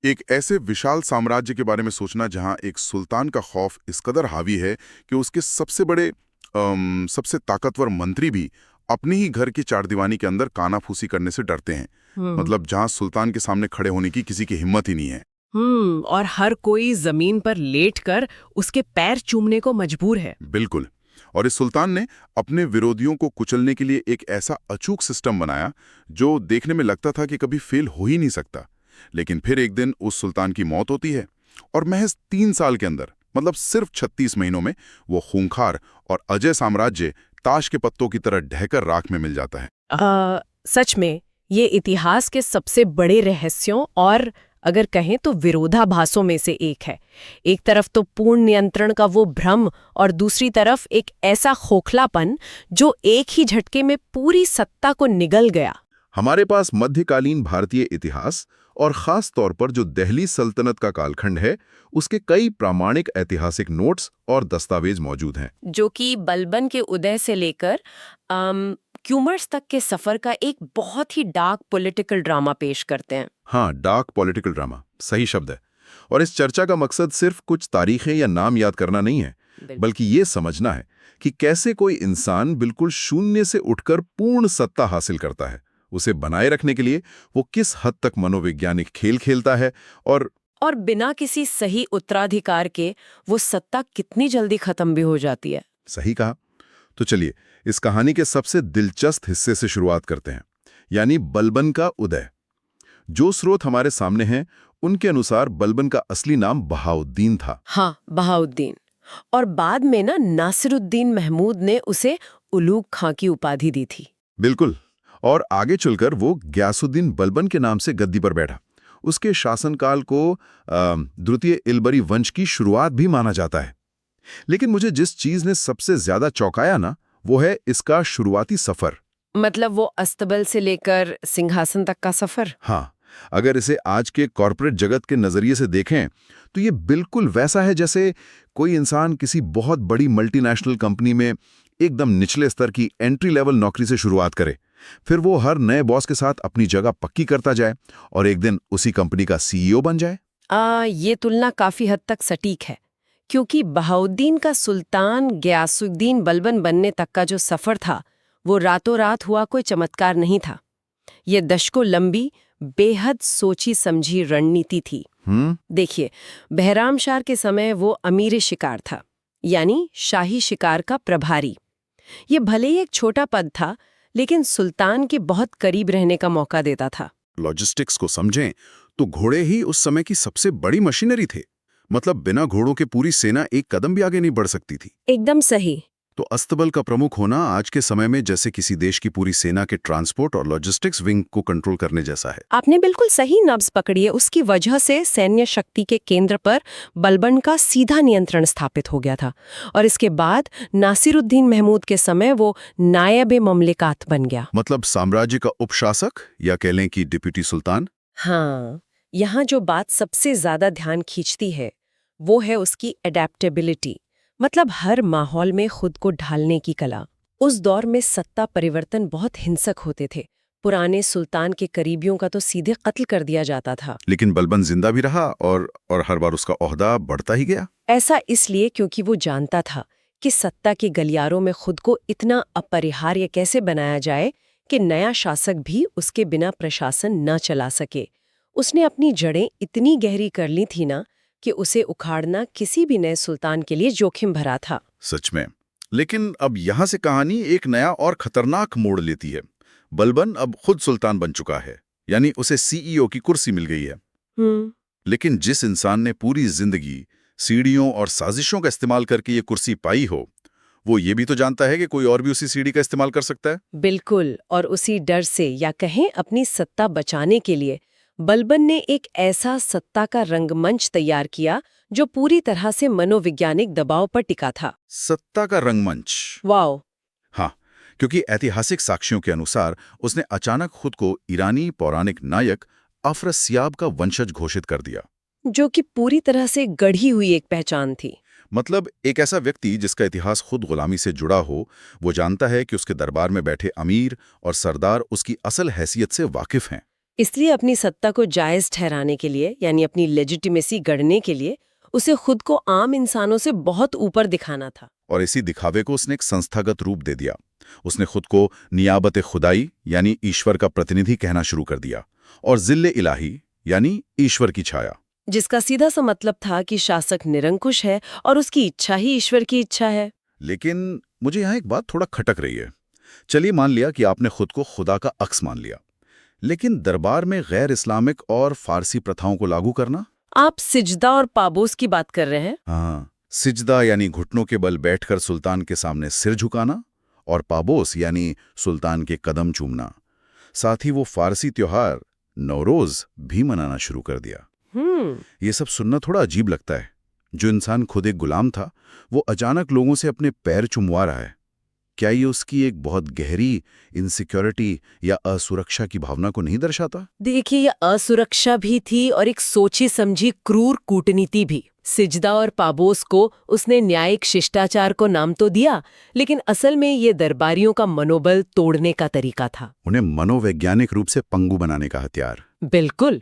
एक ऐसे विशाल साम्राज्य के बारे में सोचना जहां एक सुल्तान का खौफ इस कदर हावी है कि उसके सबसे बड़े सबसे ताकतवर मंत्री भी अपने ही घर की चारदीवानी के अंदर कानाफूसी करने से डरते हैं। हम्म। मतलब जहां सुल्तान के सामने खड़े होने की किसी की हिम्मत ही नहीं है। और हर कोई जमीन पर लेटकर उसके पैर चूमने को मजबूर है। बिल्कुल। और इस सुल्तान ने अपने विरोधियों को कुचलने के लिए एक ऐसा अचूक सिस्टम बनाया जो देखने में लगता था कि कभी फेल हो ही नहीं सकता। लेकिन फिर एक दिन उस सुल्तान की मौत होती है और महज 3 साल के अंदर, मतलब सिर्फ 36 महीनों में, वो खूंखार और अजय साम्राज्य ताश के पत्तों की तरह ढहकर राख में मिल जाता है। सच में ये इतिहास के सबसे बड़े रहस्यों और अगर कहें तो विरोधाभासों में से एक है। एक तरफ तो पूर्ण नियंत्रण का वो भ्रम और दूसरी तरफ एक ऐसा खोखलापन जो एक ही झटके में पूरी सत्ता को निगल गया। हमारे पास मध्यकालीन भारतीय इतिहास और खास तौर पर जो दिल्ली सल्तनत का कालखंड है, उसके कई प्रामाणिक ऐतिहासिक नोट्स और दस्तावेज मौजूद हैं, जो कि बलबन के उदय से लेकर क्यूमर्स तक के सफर का एक बहुत ही डार्क पॉलिटिकल ड्रामा पेश करते हैं। हाँ, डार्क पॉलिटिकल ड्रामा सही शब्द है। और इस चर्चा का मकसद सिर्फ कुछ तारीखें या नाम याद करना नहीं है, बल्कि ये समझना है कि कैसे कोई इंसान बिल्कुल शून्य से उठकर पूर्ण सत्ता हासिल करता है। उसे बनाए रखने के लिए वो किस हद तक मनोवैज्ञानिक खेल खेलता है और बिना किसी सही उत्तराधिकार के वो सत्ता कितनी जल्दी खत्म भी हो जाती है। सही कहा। तो चलिए इस कहानी के सबसे दिलचस्प हिस्से से शुरुआत करते हैं, यानी बलबन का उदय। जो स्रोत हमारे सामने हैं उनके अनुसार बलबन का असली नाम बहाउद्दीन था। हाँ, बहाउद्दीन। और बाद में ना नासिरुद्दीन महमूद ने उसे उलूग खां की उपाधि दी थी। बिल्कुल। और आगे चलकर वो ग्यासुद्दीन बलबन के नाम से गद्दी पर बैठा। उसके शासनकाल को द्वितीय इलबरी वंश की शुरुआत भी माना जाता है। लेकिन मुझे जिस चीज ने सबसे ज्यादा चौंकाया ना, वो है इसका शुरुआती सफर। मतलब वो अस्तबल से लेकर सिंहासन तक का सफर। हाँ, अगर इसे आज के कॉरपोरेट जगत के नजरिए से देखें तो ये बिल्कुल वैसा है जैसे कोई इंसान किसी बहुत बड़ी मल्टीनेशनल कंपनी में एकदम निचले स्तर की एंट्री लेवल नौकरी से शुरुआत करे, फिर वो हर नए बॉस के साथ अपनी जगह पक्की करता जाए और एक दिन उसी कंपनी का सीईओ बन जाए। ये तुलना काफी हद तक सटीक है, क्योंकि बहाउद्दीन का सुल्तान गयासुद्दीन बलबन बनने तक का जो सफर था वो रातों रात हुआ कोई चमत्कार नहीं था। ये दशकों लंबी बेहद सोची समझी रणनीति थी। देखिए, बहरामशाह के समय वो अमीर शिकार था, यानी शाही शिकार का प्रभारी। ये भले ही एक छोटा पद था, लेकिन सुल्तान के बहुत करीब रहने का मौका देता था। लॉजिस्टिक्स को समझें तो घोड़े ही उस समय की सबसे बड़ी मशीनरी थे। मतलब बिना घोड़ों के पूरी सेना एक कदम भी आगे नहीं बढ़ सकती थी। एकदम सही। तो अस्तबल का प्रमुख होना आज के समय में जैसे किसी देश की पूरी सेना के ट्रांसपोर्ट और लॉजिस्टिक्स विंग को कंट्रोल करने जैसा है। आपने बिल्कुल सही नब्ज पकड़ी है। उसकी वजह से सैन्य शक्ति के केंद्र पर बलबन का सीधा नियंत्रण स्थापित हो गया था। और इसके बाद नासिरुद्दीन महमूद के समय वो नायब ममलिकात बन गया। मतलब साम्राज्य का उपशासक, या कह लें कि डिप्यूटी सुल्तान। हाँ, यहाँ जो बात सबसे ज्यादा ध्यान खींचती है वो है उसकी एडेप्टेबिलिटी, मतलब हर माहौल में खुद को ढालने की कला। उस दौर में सत्ता परिवर्तन बहुत हिंसक होते थे। पुराने सुल्तान के करीबियों का तो सीधे कत्ल कर दिया जाता था। लेकिन बलबन जिंदा भी रहा और हर बार उसका ओहदा बढ़ता ही गया। ऐसा इसलिए क्योंकि वो जानता था कि सत्ता के गलियारों में खुद को इतना अपरिहार्य कैसे बनाया जाए कि नया शासक भी उसके बिना प्रशासन न चला सके। उसने अपनी जड़ें इतनी गहरी कर ली थी ना कि उसे उखाड़ना किसी भी नए सुल्तान के लिए जोखिम भरा था। सच में। लेकिन अब यहाँ से कहानी एक नया और खतरनाक मोड़ लेती है। बलबन अब खुद सुल्तान बन चुका है, यानी उसे सीईओ की कुर्सी मिल गई है। लेकिन जिस इंसान ने पूरी जिंदगी सीढ़ियों और साजिशों का इस्तेमाल करके ये कुर्सी पाई हो, वो ये भी तो जानता है कि कोई और भी उसी सीढ़ी का इस्तेमाल कर सकता है। बिल्कुल। और उसी डर से, या कहें अपनी सत्ता बचाने के लिए, बलबन ने एक ऐसा सत्ता का रंगमंच तैयार किया जो पूरी तरह से मनोवैज्ञानिक दबाव पर टिका था। सत्ता का रंगमंच। वाओ। हाँ, क्योंकि ऐतिहासिक साक्ष्यों के अनुसार उसने अचानक खुद को ईरानी पौराणिक नायक अफरसियाब का वंशज घोषित कर दिया, जो कि पूरी तरह से गढ़ी हुई एक पहचान थी। मतलब एक ऐसा व्यक्ति जिसका इतिहास खुद गुलामी से जुड़ा हो। वो जानता है कि उसके दरबार में बैठे अमीर और सरदार उसकी असल हैसियत से वाकिफ हैं। इसलिए अपनी सत्ता को जायज ठहराने के लिए यानी अपनी लेजिटिमेसी गढ़ने के लिए उसे खुद को आम इंसानों से बहुत ऊपर दिखाना था। और इसी दिखावे को उसने एक संस्थागत रूप दे दिया। उसने खुद को नियाबत खुदाई यानी ईश्वर का प्रतिनिधि कहना शुरू कर दिया और जिल्ले इलाही यानी ईश्वर की छाया, जिसका सीधा सा मतलब था कि शासक निरंकुश है और उसकी इच्छा ही ईश्वर की इच्छा है। लेकिन मुझे यहाँ एक बात थोड़ा खटक रही है। चलिए मान लिया कि आपने खुद को खुदा का अक्स मान लिया, लेकिन दरबार में गैर इस्लामिक और फारसी प्रथाओं को लागू करना? आप सिजदा और पाबोस की बात कर रहे हैं? हाँ, सिजदा यानी घुटनों के बल बैठकर सुल्तान के सामने सिर झुकाना और पाबोस यानी सुल्तान के कदम चूमना। साथ ही वो फारसी त्योहार नौरोज भी मनाना शुरू कर दिया। ये सब सुनना थोड़ा अजीब लगता है। जो इंसान खुद एक गुलाम था वो अचानक लोगों से अपने पैर चुमवा रहा है। क्या ये उसकी एक बहुत गहरी इनसिक्योरिटी या असुरक्षा की भावना को नहीं दर्शाता? देखिए, ये असुरक्षा भी थी और एक सोची समझी क्रूर कूटनीति भी। सिजदा और पाबोस को उसने न्यायिक शिष्टाचार को नाम तो दिया, लेकिन असल में ये दरबारियों का मनोबल तोड़ने का तरीका था। उन्हें मनोवैज्ञानिक रूप से पंगु बनाने का हथियार। बिल्कुल।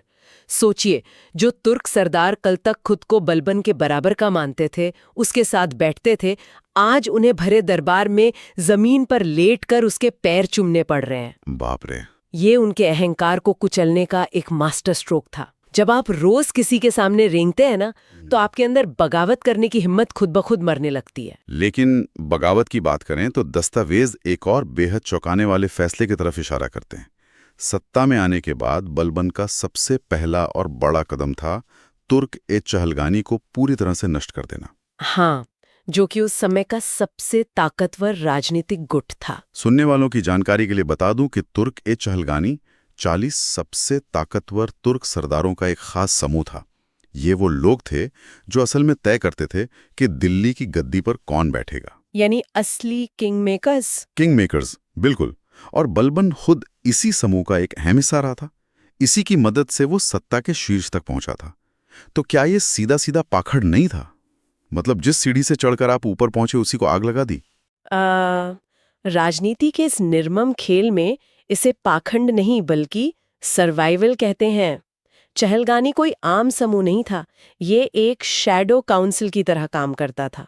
सोचिए, जो तुर्क सरदार कल तक खुद को बलबन के बराबर का मानते थे, उसके साथ बैठते थे, आज उन्हें भरे दरबार में जमीन पर लेटकर उसके पैर चूमने पड़ रहे हैं। बाप रे! ये उनके अहंकार को कुचलने का एक मास्टर स्ट्रोक था। जब आप रोज किसी के सामने रेंगते हैं ना, तो आपके अंदर बगावत करने की हिम्मत खुद ब खुद मरने लगती है। लेकिन बगावत की बात करें तो दस्तावेज एक और बेहद चौंकाने वाले फैसले की तरफ इशारा करते हैं। सत्ता में आने के बाद बलबन का सबसे पहला और बड़ा कदम था तुर्क-ए-चहलगानी को पूरी तरह से नष्ट कर देना। हाँ, जो कि उस समय का सबसे ताकतवर राजनीतिक गुट था। सुनने वालों की जानकारी के लिए बता दूं कि तुर्क-ए-चहलगानी 40 सबसे ताकतवर तुर्क सरदारों का एक खास समूह था। ये वो लोग थे जो असल में तय करते थे कि दिल्ली की गद्दी पर कौन बैठेगा, यानी असली किंग मेकर्स। किंग मेकर्स, बिल्कुल। और बलबन खुद इसी समूह का एक अहम हिस्सा रहा था। इसी की मदद से वो सत्ता के शीर्ष तक पहुंचा था। तो क्या ये सीधा सीधा पाखड़ नहीं था? मतलब जिस सीढ़ी से चढ़कर आप ऊपर पहुंचे उसी को आग लगा दी? राजनीति के इस निर्मम खेल में इसे पाखंड नहीं बल्कि सर्वाइवल कहते हैं। चहलगानी कोई आम समूह नहीं था, ये एक शैडो काउंसिल की तरह काम करता था।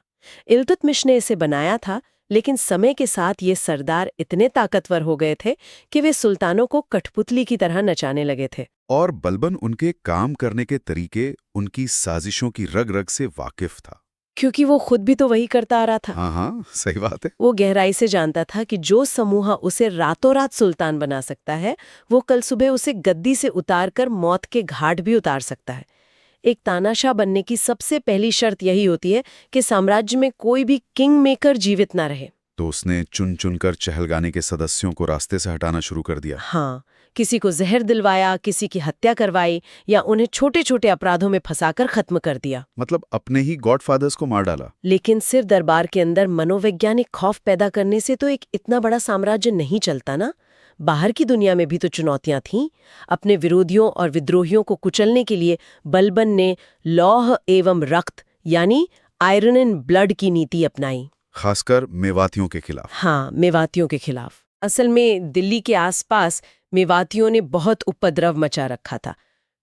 इल्तुतमिश ने इसे बनाया था, लेकिन समय के साथ ये सरदार इतने ताकतवर हो गए थे कि वे सुल्तानों को कठपुतली की तरह नचाने लगे थे। और बलबन उनके काम करने के तरीके, उनकी साजिशों की रग रग से वाकिफ था। क्योंकि वो खुद भी तो वही करता आ रहा था। हाँ, सही बात है। वो गहराई से जानता था कि जो समूह उसे रातों रात सुल्तान बना सकता है, वो कल सुबह उसे गद्दी से उतारकर मौत के घाट भी उतार सकता है। एक तानाशाह बनने की सबसे पहली शर्त यही होती है कि साम्राज्य में कोई भी किंग मेकर जीवित ना रहे। तो उसने चुन चुनकर चहलगानी के सदस्यों को रास्ते से हटाना शुरू कर दिया। हाँ, किसी को जहर दिलवाया, किसी की हत्या करवाई या उन्हें छोटे छोटे अपराधों में फंसाकर खत्म कर दिया। मतलब अपने ही गॉडफादर्स को मार डाला। लेकिन सिर दरबार के अंदर मनोवैज्ञानिक खौफ पैदा करने से तो एक इतना बड़ा साम्राज्य नहीं चलता ना। बाहर की दुनिया में भी तो चुनौतियां थीं। अपने विरोधियों और विद्रोहियों को कुचलने के लिए बलबन ने लौह एवं रक्त यानी आयरन एंड ब्लड की नीति अपनाई, खासकर मेवातियों के खिलाफ। हाँ, मेवातियों के खिलाफ। असल में दिल्ली के आसपास मेवातियों ने बहुत उपद्रव मचा रखा था।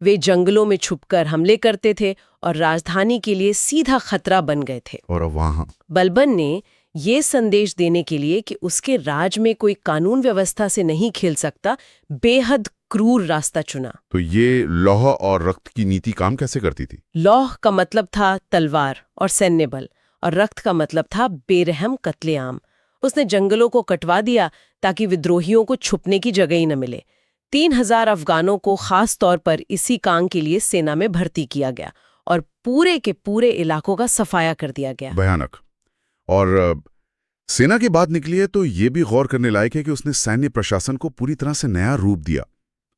वे जंगलों में छुपकर हमले करते थे और राजधानी के लिए सीधा खतरा बन गए थे। और वहां बलबन ने ये संदेश देने के लिए कि उसके राज में कोई कानून व्यवस्था से नहीं खेल सकता, बेहद क्रूर रास्ता चुना। तो ये लौह और रक्त की नीति काम कैसे करती थी? लौह का मतलब था तलवार और सैन्य बल, और रक्त का मतलब था बेरहम कत्लेआम। उसने जंगलों को कटवा दिया ताकि विद्रोहियों को छुपने की जगह ही न मिले। 3000 अफगानों को खास तौर पर इसी काम के लिए सेना में भर्ती किया गया और पूरे के पूरे इलाकों का सफाया कर दिया गया। भयानक। और सेना की बात निकली है तो ये भी गौर करने लायक है कि उसने सैन्य प्रशासन को पूरी तरह से नया रूप दिया।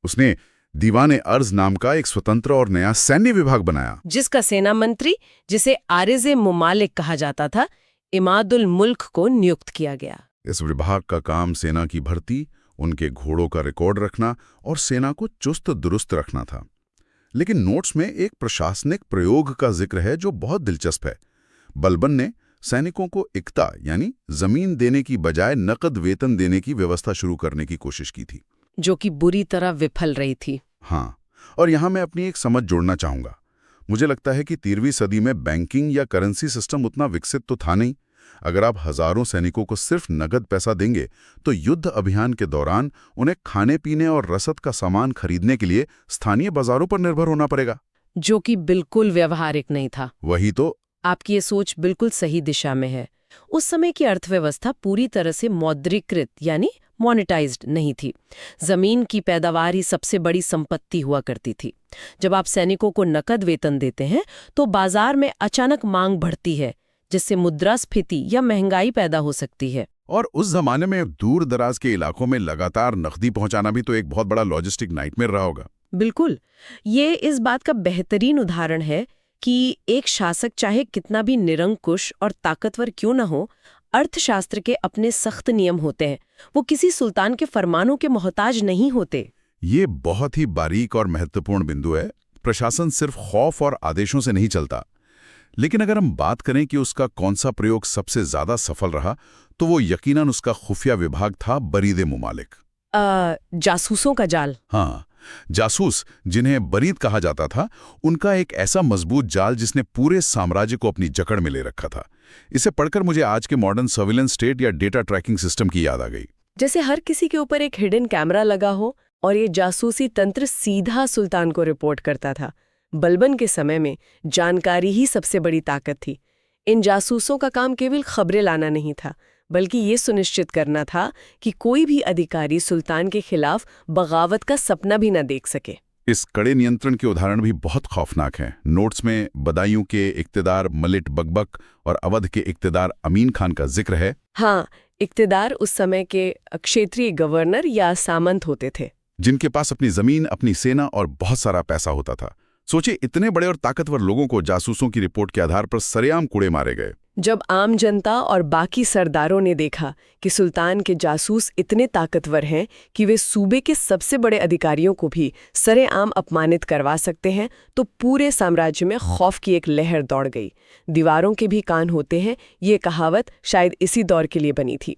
उसने दीवाने अर्ज नाम का एक स्वतंत्र और नया सैन्य विभाग बनाया, जिसका सेना मंत्री, जिसे आरिज़े मुमालिक कहा जाता था, इमादुल मुल्क को नियुक्त किया गया। इस विभाग का काम सेना की भर्ती, उनके घोड़ों का रिकॉर्ड रखना और सेना को चुस्त दुरुस्त रखना था। लेकिन नोट्स में एक प्रशासनिक प्रयोग का जिक्र है जो बहुत दिलचस्प है। बलबन ने सैनिकों को इक्ता यानी जमीन देने की बजाय नकद वेतन देने की व्यवस्था शुरू करने की कोशिश की थी, जो कि बुरी तरह विफल रही थी। हाँ, और यहाँ मैं अपनी एक समझ जोड़ना चाहूँगा। मुझे लगता है कि 13वीं सदी में बैंकिंग या करेंसी सिस्टम उतना विकसित तो था नहीं। अगर आप हजारों सैनिकों को सिर्फ नगद पैसा देंगे तो युद्ध अभियान के दौरान उन्हें खाने पीने और रसद का सामान खरीदने के लिए स्थानीय बाजारों पर निर्भर होना पड़ेगा, जो कि बिल्कुल व्यवहारिक नहीं था। वही तो। आपकी ये सोच बिल्कुल सही दिशा में है। उस समय की अर्थव्यवस्था पूरी तरह से मौद्रीकृत यानी मोनेटाइज्ड नहीं थी। जमीन की पैदावार ही सबसे बड़ी संपत्ति हुआ करती थी। जब आप सैनिकों को नकद वेतन देते हैं तो बाजार में अचानक मांग बढ़ती है, जिससे मुद्रास्फीति या महंगाई पैदा हो सकती है। और उस जमाने में दूर दराज के इलाकों में लगातार नकदी पहुंचाना भी तो एक बहुत बड़ा लॉजिस्टिक नाइटमेयर रहा होगा। बिल्कुल, ये इस बात का बेहतरीन उदाहरण है कि एक शासक चाहे कितना भी निरंकुश और ताकतवर क्यों न हो, अर्थशास्त्र के अपने सख्त नियम होते हैं। वो किसी सुल्तान के फरमानों के मोहताज नहीं होते। ये बहुत ही बारीक और महत्वपूर्ण बिंदु है। प्रशासन सिर्फ खौफ और आदेशों से नहीं चलता। लेकिन अगर हम बात करें कि उसका कौन सा प्रयोग सबसे ज्यादा सफल रहा, तो वो यकीनन उसका खुफिया विभाग था बरीद मुमालिक। जासूसों का जाल। हाँ, जासूस जिन्हें बरीद कहा जाता था, उनका एक ऐसा मजबूत जाल जिसने पूरे साम्राज्य को अपनी जकड़ में ले रखा था। इसे पढ़कर मुझे आज के मॉडर्न सर्विलेंस स्टेट या डेटा ट्रैकिंग सिस्टम की याद आ गई। जैसे हर किसी के ऊपर एक हिडन कैमरा लगा हो और ये जासूसी तंत्र सीधा सुल्तान को रिपोर्ट करता था। बलबन के समय में जानकारी ही सबसे बड़ी ताकत थी। इन जासूसों का काम केवल खबरें लाना नहीं था, बल्कि ये सुनिश्चित करना था कि कोई भी अधिकारी सुल्तान के खिलाफ बगावत का सपना भी न देख सके। इस कड़े नियंत्रण के उदाहरण भी बहुत खौफनाक हैं। नोट्स में बदायूं के इक्तदार मलिक बकबक और अवध के इक्तदार अमीन खान का जिक्र है। हाँ, इक्तदार उस समय के क्षेत्रीय गवर्नर या सामंत होते थे, जिनके पास अपनी जमीन, अपनी सेना और बहुत सारा पैसा होता था। सोचिए, इतने बड़े और ताकतवर लोगों को जासूसों की रिपोर्ट के आधार पर सरेआम कूड़े मारे गए। जब आम जनता और बाकी सरदारों ने देखा कि सुल्तान के जासूस इतने ताकतवर हैं कि वे सूबे के सबसे बड़े अधिकारियों को भी सरेआम अपमानित करवा सकते हैं, तो पूरे साम्राज्य में खौफ की एक लहर दौड़ गई। दीवारों के भी कान होते हैं, ये कहावत शायद इसी दौर के लिए बनी थी।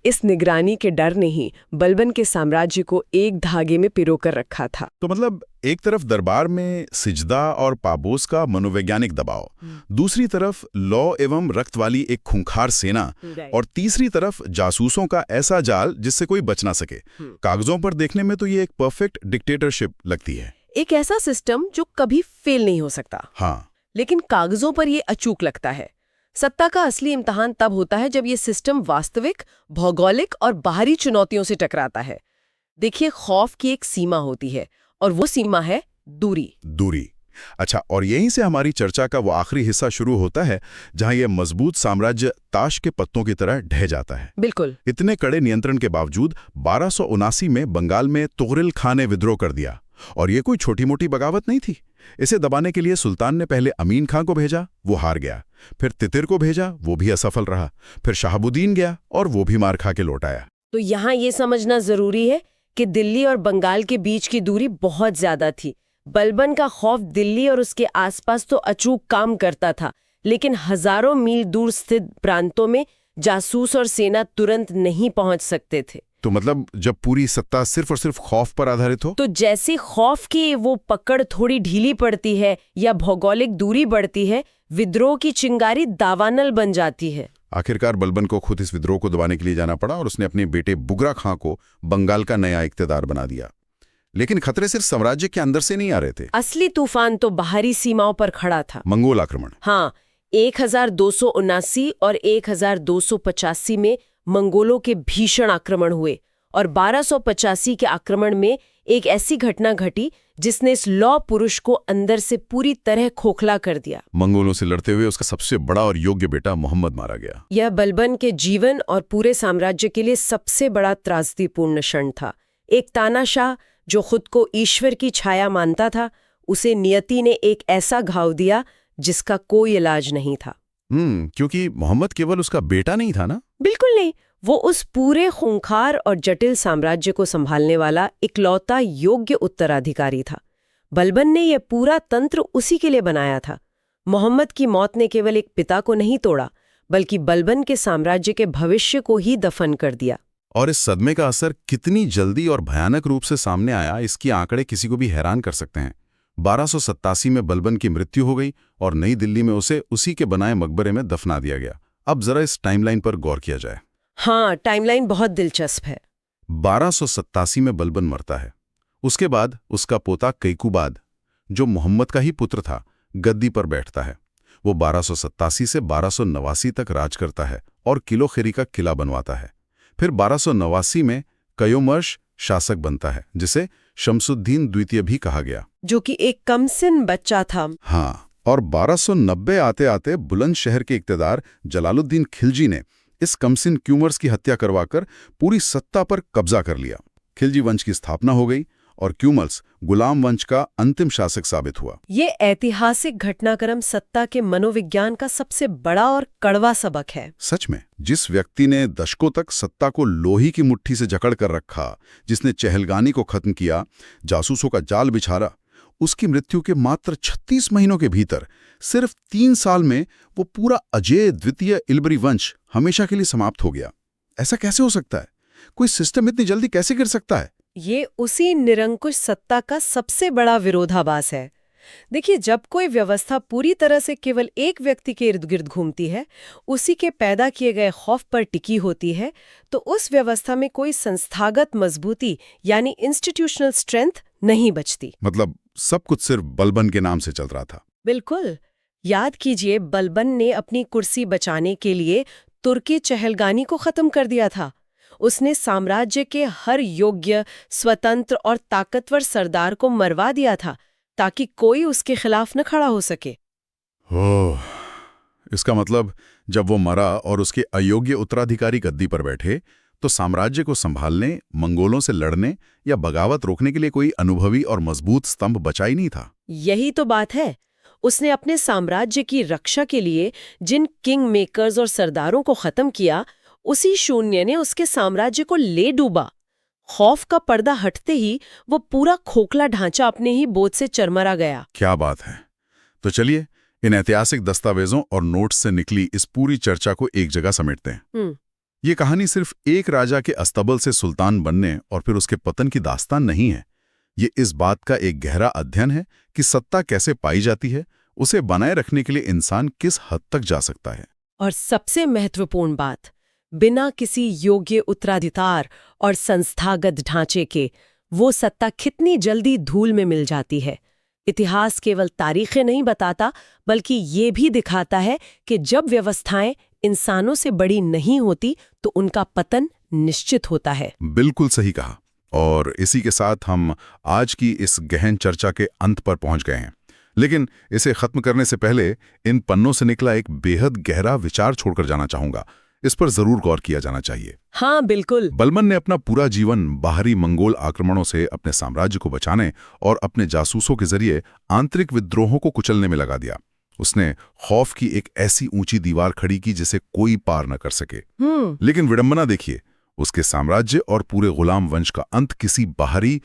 इस निगरानी के डर ने ही बलबन के साम्राज्य को एक धागे में पिरोकर रखा था। तो मतलब एक तरफ दरबार में सिजदा और पाबोस का मनोवैज्ञानिक दबाव, दूसरी तरफ लौ एवं रक्त वाली एक खूंखार सेना, और तीसरी तरफ जासूसों का ऐसा जाल जिससे कोई बच ना सके। कागजों पर देखने में तो ये एक परफेक्ट डिक्टेटरशिप लगती है, एक ऐसा सिस्टम जो कभी फेल नहीं हो सकता। हाँ, लेकिन कागजों पर ये अचूक लगता है। सत्ता का असली इम्तिहान तब होता है जब ये सिस्टम वास्तविक, भौगोलिक और बाहरी चुनौतियों से टकराता है। देखिए, खौफ की एक सीमा होती है और वो सीमा है दूरी। अच्छा, और यहीं से हमारी चर्चा का वो आखिरी हिस्सा शुरू होता है जहां ये मजबूत साम्राज्य ताश के पत्तों की तरह ढह जाता है। बिल्कुल। इतने कड़े नियंत्रण के बावजूद 1279 में बंगाल में तुगरिल खान ने विद्रोह कर दिया, और ये कोई छोटी मोटी बगावत नहीं थी। इसे दबाने के लिए सुल्तान ने पहले अमीन खान को भेजा, वो हार गया। फिर तितिर को भेजा, वो भी असफल रहा। फिर शहाबुद्दीन गया और वो भी मार खा के लौट आया। तो यहाँ ये समझना जरूरी है कि दिल्ली और बंगाल के बीच की दूरी बहुत ज्यादा थी। बलबन का खौफ दिल्ली और उसके आसपास तो अचूक काम करता था, लेकिन हजारों मील दूर स्थित प्रांतों में जासूस और सेना तुरंत नहीं पहुंच सकते थे। तो मतलब जब पूरी सत्ता सिर्फ और सिर्फ खौफ पर आधारित हो, तो जैसे खौफ की वो पकड़ थोड़ी ढीली पड़ती है या भौगोलिक दूरी बढ़ती है, विद्रोह की चिंगारी दावानल बन जाती है। आखिरकार बलबन को खुद इस विद्रोह को दबाने के लिए जाना पड़ा और उसने अपने बेटे बुगरा खां को बंगाल का नया इक्तदार बना दिया। लेकिन खतरे सिर्फ साम्राज्य के अंदर से नहीं आ रहे थे। असली तूफान तो बाहरी सीमाओं पर खड़ा था। मंगोल आक्रमण। हाँ, 1279 और 1285 में मंगोलों के भीषण आक्रमण हुए, और 1285 के आक्रमण में एक ऐसी घटना घटी जिसने इस लौ पुरुष को अंदर से पूरी तरह खोखला कर दिया। मंगोलों से लड़ते हुए उसका सबसे बड़ा और योग्य बेटा मोहम्मद मारा गया। यह बलबन के जीवन और पूरे साम्राज्य के लिए सबसे बड़ा त्रासदीपूर्ण क्षण था। एक तानाशाह जो खुद को ईश्वर की छाया मानता था, उसे नियति ने एक ऐसा घाव दिया जिसका कोई इलाज नहीं था। क्योंकि मोहम्मद केवल उसका बेटा नहीं था ना? बिल्कुल नहीं, वो उस पूरे खूंखार और जटिल साम्राज्य को संभालने वाला इकलौता योग्य उत्तराधिकारी था। बलबन ने यह पूरा तंत्र उसी के लिए बनाया था। मोहम्मद की मौत ने केवल एक पिता को नहीं तोड़ा, बल्कि बलबन के साम्राज्य के भविष्य को ही दफन कर दिया। और इस सदमे का असर कितनी जल्दी और भयानक रूप से सामने आया, इसकी आंकड़े किसी को भी हैरान कर सकते हैं। 1287 में बलबन की मृत्यु हो गई और नई दिल्ली में उसे उसी के बनाए मकबरे में दफना दिया गया। अब जरा इस टाइमलाइन पर गौर किया जाए। हाँ, टाइमलाइन बहुत दिलचस्प है। 1287 में बलबन मरता है। उसके बाद उसका पोता कैकुबाद, जो मोहम्मद का ही पुत्र था, गद्दी पर बैठता है। वो 1287 से 1289 तक राज करता है और किलो खेरी का किला बनवाता है। फिर 1289 में कयोमर्श शासक बनता है, जिसे शमसुद्दीन द्वितीय भी कहा गया, जो कि एक कमसिन बच्चा था। हाँ, और 1290 आते आते बुलंदशहर के इक्तदार जलालुद्दीन खिलजी ने इस कमसिन क्यूमर्स की हत्या करवाकर पूरी सत्ता पर कब्जा कर लिया। खिलजी वंश की स्थापना हो गई और क्यूमर्स गुलाम वंश का अंतिम शासक साबित हुआ। ये ऐतिहासिक घटनाक्रम सत्ता के मनोविज्ञान का सबसे बड़ा और कड़वा सबक है। सच में, जिस व्यक्ति ने दशकों तक सत्ता को लोही की मुट्ठी से जकड़ कर रखा, जिसने चहलगानी को खत्म किया, जासूसों का जाल बिछारा, उसकी मृत्यु के मात्र 36 महीनों के भीतर, सिर्फ 3 साल में वो पूरा अजेय द्वितीय इल्बरी वंश हमेशा के लिए समाप्त हो गया। ऐसा कैसे हो सकता है? कोई सिस्टम इतनी जल्दी कैसे गिर सकता है? ये उसी निरंकुश सत्ता का सबसे बड़ा विरोधाभास है। देखिए, जब कोई व्यवस्था पूरी तरह से केवल एक व्यक्ति के इर्द गिर्द घूमती है, उसी के पैदा किए गए खौफ पर टिकी होती है, तो उस व्यवस्था में कोई संस्थागत मजबूती यानी इंस्टीट्यूशनल स्ट्रेंथ नहीं बचती। मतलब सब कुछ सिर्फ बलबन के नाम से चल रहा था। बिल्कुल। याद कीजिए, बलबन ने अपनी कुर्सी बचाने के लिए तुर्की चहलगानी को खत्म कर दिया था। उसने साम्राज्य के हर योग्य, स्वतंत्र और ताकतवर सरदार को मरवा दिया था ताकि कोई उसके खिलाफ न खड़ा हो सके। ओह, इसका मतलब जब वो मरा और उसके अयोग्य उत्तराधिकारी गद्दी पर बैठे, तो साम्राज्य को संभालने, मंगोलों से लड़ने या बगावत रोकने के लिए कोई अनुभवी और मजबूत स्तंभ बचा ही नहीं था। यही तो बात है। उसने अपने साम्राज्य की रक्षा के लिए जिन किंग मेकर्स और सरदारों को खत्म किया, उसी शून्य ने उसके साम्राज्य को ले डूबा। खौफ का पर्दा हटते ही वो पूरा खोखला ढांचा अपने ही बोझ से चरमरा गया। क्या बात है। तो चलिए इन ऐतिहासिक दस्तावेजों और नोट्स से निकली इस पूरी चर्चा को एक जगह समेटते हैं। ये कहानी सिर्फ एक राजा के अस्तबल से सुल्तान बनने और फिर उसके पतन की दास्तान नहीं है। ये इस बात का एक गहरा अध्ययन है कि सत्ता कैसे पाई जाती है, उसे बनाए रखने के लिए इंसान किस हद तक जा सकता है। और सबसे महत्वपूर्ण बात, बिना किसी योग्य उत्तराधिकार और संस्थागत ढांचे के वो सत्ता कितनी जल्दी धूल में मिल जाती है। इतिहास केवल तारीखें नहीं बताता, बल्कि ये भी दिखाता है कि जब व्यवस्थाएं इंसानों से बड़ी नहीं होती तो उनका पतन निश्चित होता है। बिल्कुल सही कहा। और इसी के साथ हम आज की इस गहन चर्चा के अंत पर पहुंच गए हैं। लेकिन इसे खत्म करने से पहले इन पन्नों से निकला एक बेहद गहरा विचार छोड़कर जाना चाहूंगा। इस पर जरूर गौर किया जाना चाहिए। हाँ, बिल्कुल। बलबन ने अपना पूरा जीवन बाहरी मंगोल आक्रमणों से अपने साम्राज्य को बचाने और अपने जासूसों के जरिए आंतरिक विद्रोहों को कुचलने में लगा दिया। उसने खौफ की एक ऐसी ऊंची दीवार खड़ी की जिसे कोई पार न कर सके। लेकिन विडंबना देखिए, उसके साम्राज्य और पूरे गुलाम वंश का अंत किसी बाहरी